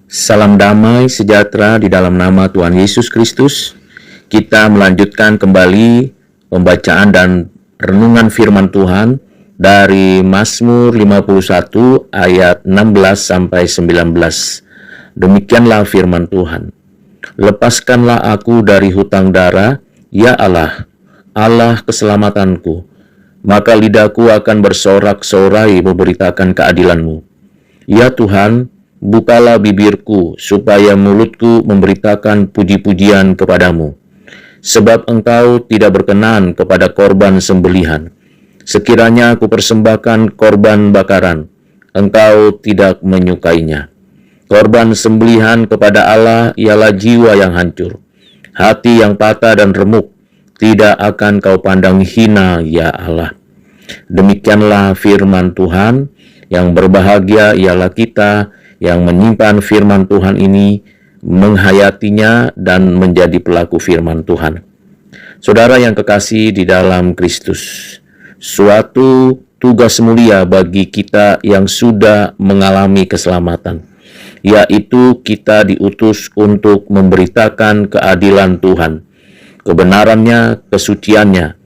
Salam damai sejahtera di dalam nama Tuhan Yesus Kristus. Kita melanjutkan kembali pembacaan dan renungan firman Tuhan dari Mazmur 51 ayat 16 sampai 19. Demikianlah firman Tuhan. Lepaskanlah aku dari hutang dara, ya Allah, Allah keselamatanku. Maka lidahku akan bersorak-sorai memberitakan keadilan-Mu. Ya Tuhan, bukalah bibirku, supaya mulutku memberitakan puji-pujian kepadamu. Sebab Engkau tidak berkenan kepada korban sembelihan. Sekiranya aku persembahkan korban bakaran, Engkau tidak menyukainya. Korban sembelihan kepada Allah ialah jiwa yang hancur. Hati yang patah dan remuk, tidak akan Kau pandang hina, ya Allah. Demikianlah firman Tuhan. Yang berbahagia ialah kita yang menyimpan firman Tuhan ini, menghayatinya, dan menjadi pelaku firman Tuhan. Saudara yang kekasih di dalam Kristus, suatu tugas mulia bagi kita yang sudah mengalami keselamatan, yaitu kita diutus untuk memberitakan keadilan Tuhan, kebenarannya, kesuciannya.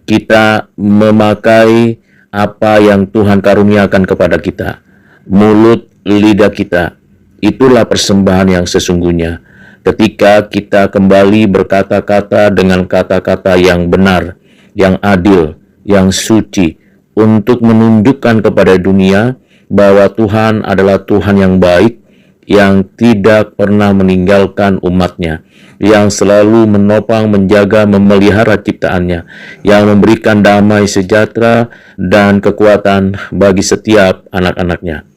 Kita memakai apa yang Tuhan karuniakan kepada kita, mulut, lidah kita. Itulah persembahan yang sesungguhnya. Ketika kita kembali berkata-kata dengan kata-kata yang benar, yang adil, yang suci, untuk menunjukkan kepada dunia bahwa Tuhan adalah Tuhan yang baik, yang tidak pernah meninggalkan umatnya, yang selalu menopang, menjaga, memelihara ciptaannya, yang memberikan damai sejahtera dan kekuatan bagi setiap anak-anaknya.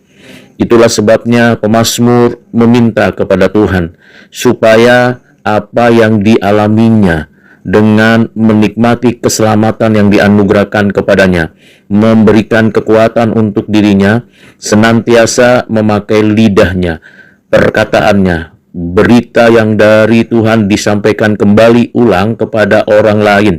Itulah sebabnya pemazmur meminta kepada Tuhan supaya apa yang dialaminya dengan menikmati keselamatan yang dianugerahkan kepadanya, memberikan kekuatan untuk dirinya, senantiasa memakai lidahnya, perkataannya, berita yang dari Tuhan disampaikan kembali ulang kepada orang lain.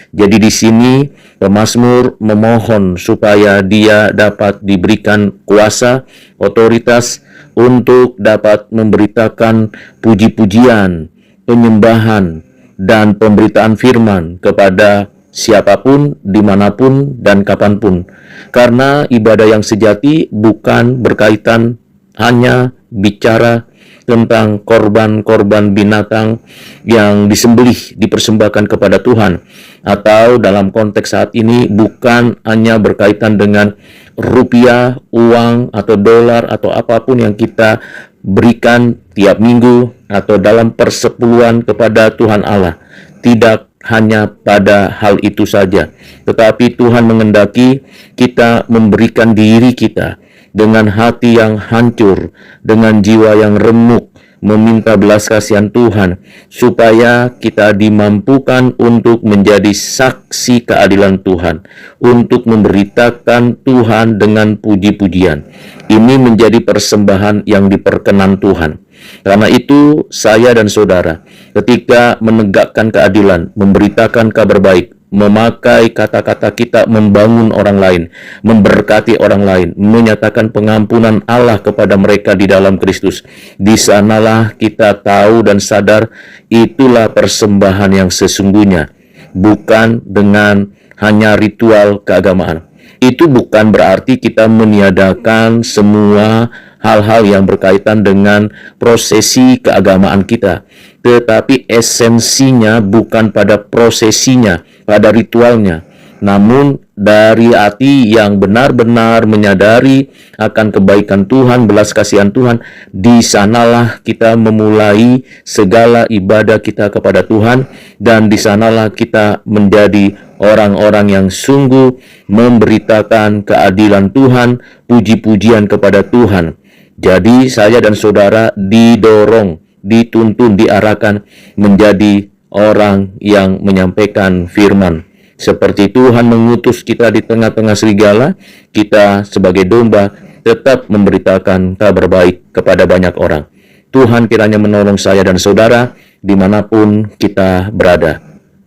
Jadi di sini pemazmur memohon supaya dia dapat diberikan kuasa, otoritas untuk dapat memberitakan puji-pujian, penyembahan, dan pemberitaan firman kepada siapapun, dimanapun, dan kapanpun. Karena ibadah yang sejati bukan berkaitan hanya bicara tentang korban-korban binatang yang disembelih, dipersembahkan kepada Tuhan. Atau dalam konteks saat ini bukan hanya berkaitan dengan rupiah, uang, atau dolar, atau apapun yang kita berikan tiap minggu atau dalam persepuluhan kepada Tuhan Allah. Tidak hanya pada hal itu saja, tetapi Tuhan mengendaki kita memberikan diri kita dengan hati yang hancur, dengan jiwa yang remuk, meminta belas kasihan Tuhan, supaya kita dimampukan untuk menjadi saksi keadilan Tuhan, untuk memberitakan Tuhan dengan puji-pujian. Ini menjadi persembahan yang diperkenan Tuhan. Karena itu, saya dan saudara, ketika menegakkan keadilan, memberitakan kabar baik, memakai kata-kata kita membangun orang lain, memberkati orang lain, menyatakan pengampunan Allah kepada mereka di dalam Kristus, di sanalah kita tahu dan sadar itulah persembahan yang sesungguhnya, bukan dengan hanya ritual keagamaan. Itu bukan berarti kita meniadakan semua hal-hal yang berkaitan dengan prosesi keagamaan kita, tetapi esensinya bukan pada prosesinya, pada ritualnya, namun dari hati yang benar-benar menyadari akan kebaikan Tuhan, belas kasihan Tuhan. Di sanalah kita memulai segala ibadah kita kepada Tuhan, dan di sanalah kita menjadi orang-orang yang sungguh memberitakan keadilan Tuhan, puji-pujian kepada Tuhan. Jadi saya dan saudara didorong, dituntun, diarahkan menjadi orang yang menyampaikan firman. Seperti Tuhan mengutus kita di tengah-tengah serigala, kita sebagai domba tetap memberitakan kabar baik kepada banyak orang. Tuhan kiranya menolong saya dan saudara dimanapun kita berada.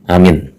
Amin.